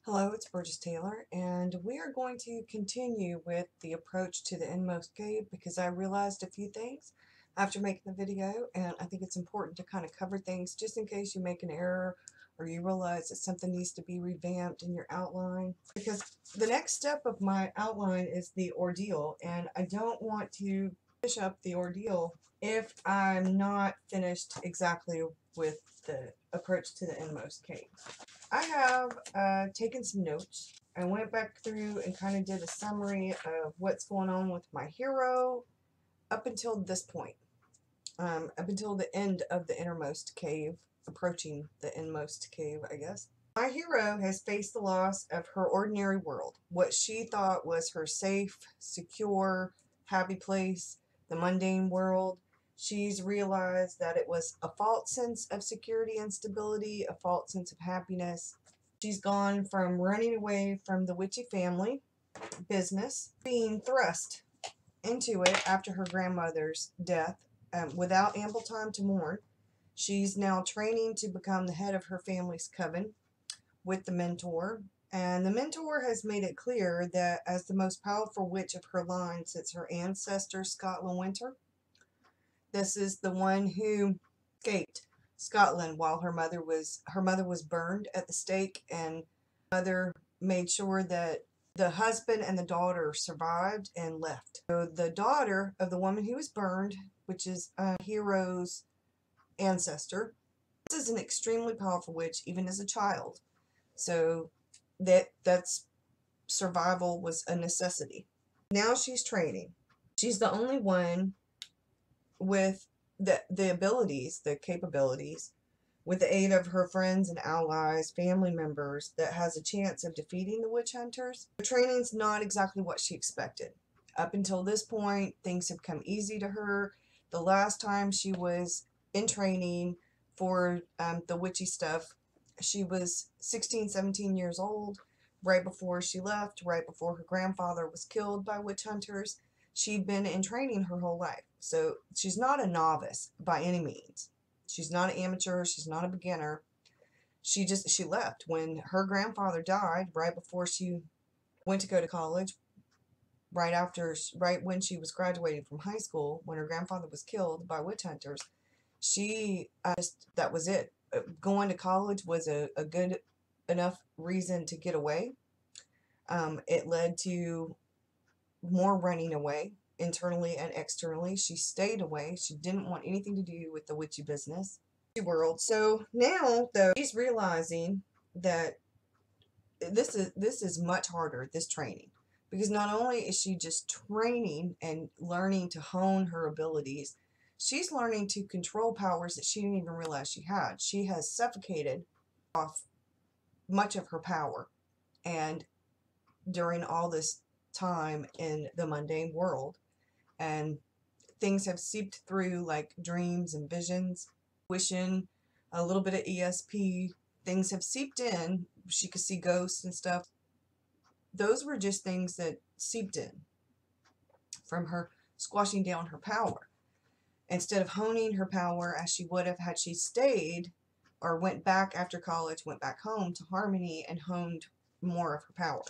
Hello, it's Burgess Taylor, and we are going to continue with the approach to the Inmost cave because I realized a few things after making the video, and I think it's important to kind of cover things just in case you make an error or you realize that something needs to be revamped in your outline. Because the next step of my outline is the ordeal, and I don't want to finish up the ordeal if I'm not finished exactly with the approach to the Inmost cave. I have taken some notes. I went back through and kind of did a summary of what's going on with my hero up until this point, up until the end of the innermost cave, approaching the inmost cave, I guess. My hero has faced the loss of her ordinary world, what she thought was her safe, secure, happy place, the mundane world. She's realized that it was a false sense of security and stability, a false sense of happiness. She's gone from running away from the witchy family business, being thrust into it after her grandmother's death without ample time to mourn. She's now training to become the head of her family's coven with the mentor. And the mentor has made it clear that as the most powerful witch of her line sits her ancestor, Scotland Winter. This is the one who escaped Scotland while her mother was burned at the stake, and mother made sure that the husband and the daughter survived and left. So the daughter of the woman who was burned, which is a hero's ancestor, this is an extremely powerful witch even as a child. So that's survival was a necessity. Now she's training. She's the only one with the abilities, the capabilities, with the aid of her friends and allies, family members, that has a chance of defeating the witch hunters. Her training's not exactly what she expected. Up until this point, things have come easy to her. The last time she was in training for the witchy stuff, she was 16, 17 years old, right before she left, right before her grandfather was killed by witch hunters. She'd been in training her whole life. So she's not a novice by any means. She's not an amateur. She's not a beginner. She left when her grandfather died, right before she went to go to college, right when she was graduating from high school, when her grandfather was killed by witch hunters. That was it. Going to college was a good enough reason to get away. It led to more running away, internally and externally. She stayed away. She didn't want anything to do with the witchy business world. So now, though, she's realizing that this is much harder, this training, because not only is she just training and learning to hone her abilities, she's learning to control powers that she didn't even realize she had. She has suffocated off much of her power, and during all this time in the mundane world, and things have seeped through like dreams and visions, wishing, a little bit of ESP. Things have seeped in. She could see ghosts and stuff. Those were just things that seeped in from her squashing down her power, instead of honing her power as she would have had she stayed or went back after college, went back home to Harmony and honed more of her power.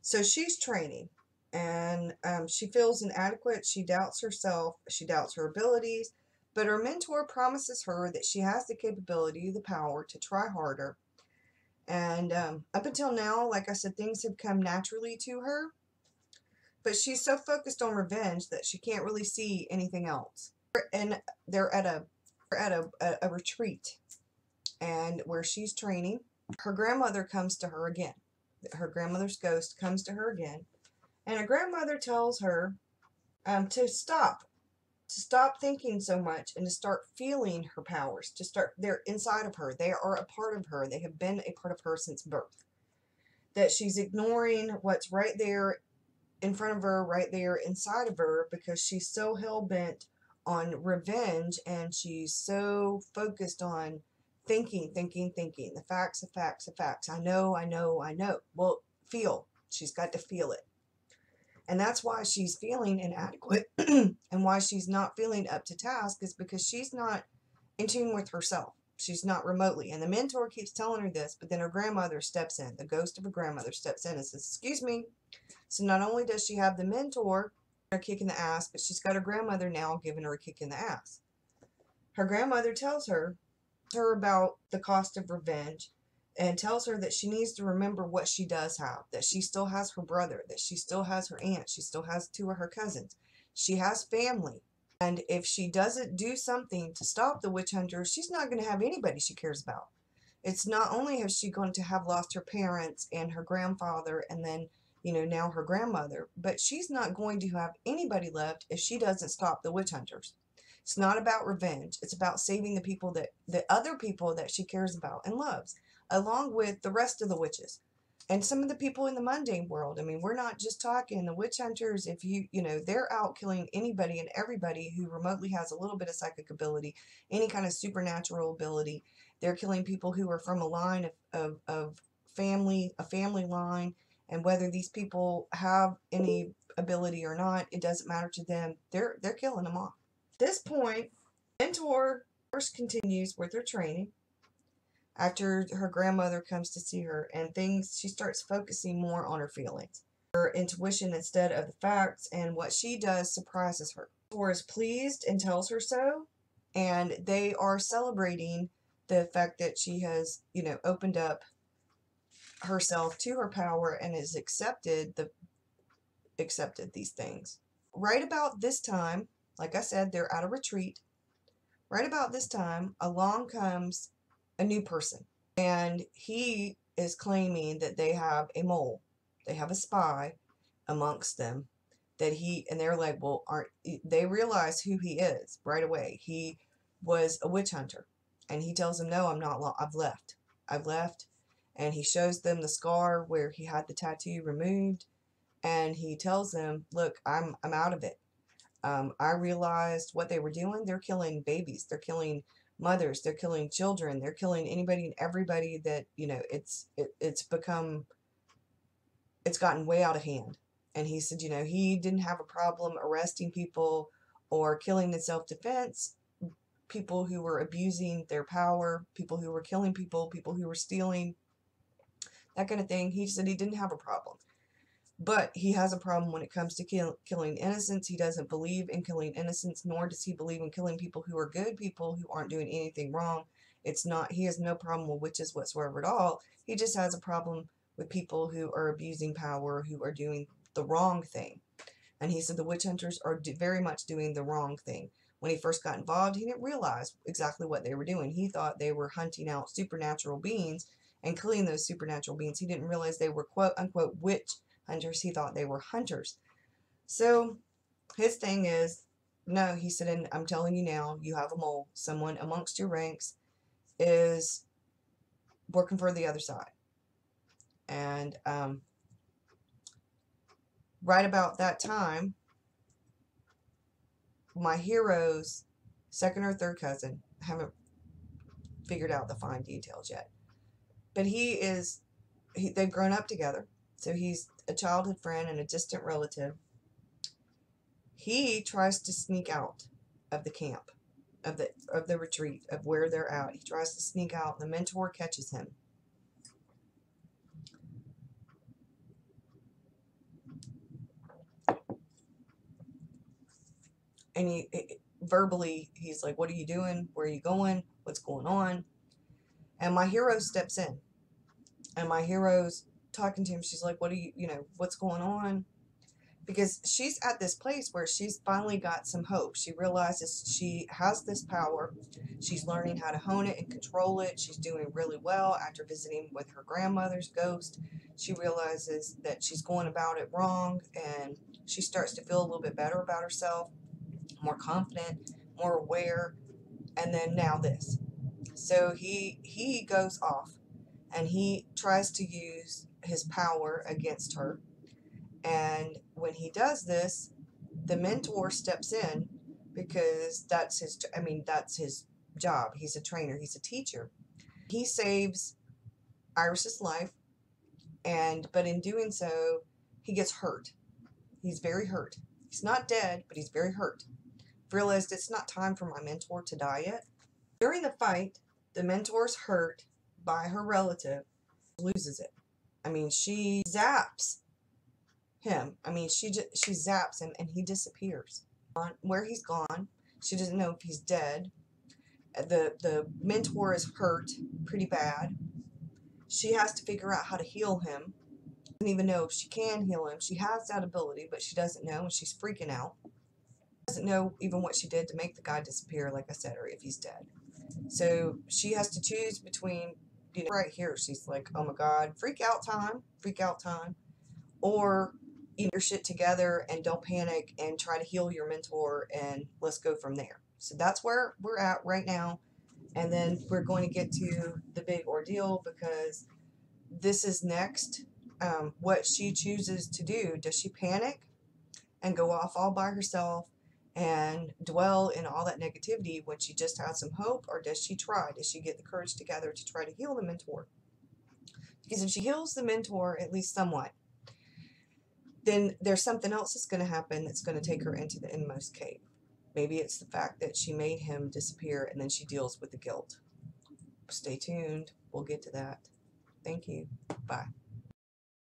So she's training, and she feels inadequate. She doubts herself. She doubts her abilities. But her mentor promises her that she has the capability, the power to try harder. And up until now, like I said, things have come naturally to her. But she's so focused on revenge that she can't really see anything else. And they're at a retreat, and where she's training, her grandmother comes to her again. Her grandmother's ghost comes to her again, and her grandmother tells her to stop thinking so much and to start feeling her powers, they're inside of her. They are a part of her. They have been a part of her since birth. That she's ignoring what's right there in front of her, right there inside of her, because she's so hell-bent on revenge, and she's so focused on thinking. The facts, the facts. I know. Well, feel. She's got to feel it. And that's why she's feeling inadequate and why she's not feeling up to task, is because she's not in tune with herself. She's not remotely. And the mentor keeps telling her this, but then her grandmother steps in. The ghost of her grandmother steps in and says, excuse me. So not only does she have the mentor a kick in the ass, but she's got her grandmother now giving her a kick in the ass. Her grandmother tells her about the cost of revenge and tells her that she needs to remember what she does have, that she still has her brother, that she still has her aunt, she still has 2 of her cousins. She has family. And if she doesn't do something to stop the witch hunter, she's not going to have anybody she cares about. It's not only has she going to have lost her parents and her grandfather and then, you know, now her grandmother, but she's not going to have anybody left if she doesn't stop the witch hunters. It's not about revenge. It's about saving the people the other people that she cares about and loves, along with the rest of the witches and some of the people in the mundane world. I mean, we're not just talking the witch hunters. If you know, they're out killing anybody and everybody who remotely has a little bit of psychic ability, any kind of supernatural ability. They're killing people who are from a line of family, a family line, and whether these people have any ability or not, it doesn't matter to them. They're killing them off. At this point, mentor first continues with her training after her grandmother comes to see her, and she starts focusing more on her feelings, her intuition instead of the facts, and what she does surprises her. Mentor is pleased and tells her so, and they are celebrating the fact that she has, you know, opened up herself to her power and has accepted these things. Right about this time, like I said, they're at a retreat. Right about this time, along comes a new person, and he is claiming that they have a mole. They have a spy amongst them and they're like, well, they realize who he is right away. He was a witch hunter, and he tells them, no, I'm not, I've left, and he shows them the scar where he had the tattoo removed, and he tells them, look, I'm out of it. I realized what they were doing. They're killing babies. They're killing mothers. They're killing children. They're killing anybody and everybody that, you know, it's gotten way out of hand. And he said, you know, he didn't have a problem arresting people or killing in self-defense, people who were abusing their power, people who were killing people, people who were stealing, that kind of thing. He said he didn't have a problem. But he has a problem when it comes to killing innocents. He doesn't believe in killing innocents, nor does he believe in killing people who are good people, who aren't doing anything wrong. He has no problem with witches whatsoever at all. He just has a problem with people who are abusing power, who are doing the wrong thing. And he said the witch hunters are very much doing the wrong thing. When he first got involved, he didn't realize exactly what they were doing. He thought they were hunting out supernatural beings and killing those supernatural beings. He didn't realize they were quote unquote witch hunters. He thought they were hunters. So his thing is, no, he said, and I'm telling you now, you have a mole. Someone amongst your ranks is working for the other side. And right about that time, my hero's second or third cousin, I haven't figured out the fine details yet, but they've grown up together. So he's a childhood friend and a distant relative. He tries to sneak out of the camp, of the retreat, of where they're at. He tries to sneak out. The mentor catches him. And verbally, he's like, what are you doing? Where are you going? What's going on? And my hero steps in. And my hero's talking to him. She's like, what are you, what's going on? Because she's at this place where she's finally got some hope. She realizes she has this power. She's learning how to hone it and control it. She's doing really well after visiting with her grandmother's ghost. She realizes that she's going about it wrong, and she starts to feel a little bit better about herself, more confident, more aware. And then now this. So he goes off, and he tries to use his power against her. And when he does this, the mentor steps in, because that's his job. He's a trainer, he's a teacher. He saves Iris's life, but in doing so, he gets hurt. He's very hurt. He's not dead, but he's very hurt. Realized it's not time for my mentor to die yet. During the fight, The mentor's hurt by her relative, loses it. I mean, she zaps him. I mean, she zaps him and he disappears. Where he's gone, she doesn't know if he's dead. The mentor is hurt pretty bad. She has to figure out how to heal him. Doesn't even know if she can heal him. She has that ability, but she doesn't know, and she's freaking out. Doesn't know even what she did to make the guy disappear, like I said, or if he's dead. So she has to choose between, right here, she's like, oh my God, freak out time, or eat your shit together and don't panic and try to heal your mentor and let's go from there. So that's where we're at right now. And then we're going to get to the big ordeal because this is next. What she chooses to do. Does she panic and go off all by herself and dwell in all that negativity when she just has some hope, or does she try? Does she get the courage together to try to heal the mentor? Because if she heals the mentor, at least somewhat, then there's something else that's going to happen that's going to take her into the inmost cave. Maybe it's the fact that she made him disappear and then she deals with the guilt. Stay tuned. We'll get to that. Thank you. Bye.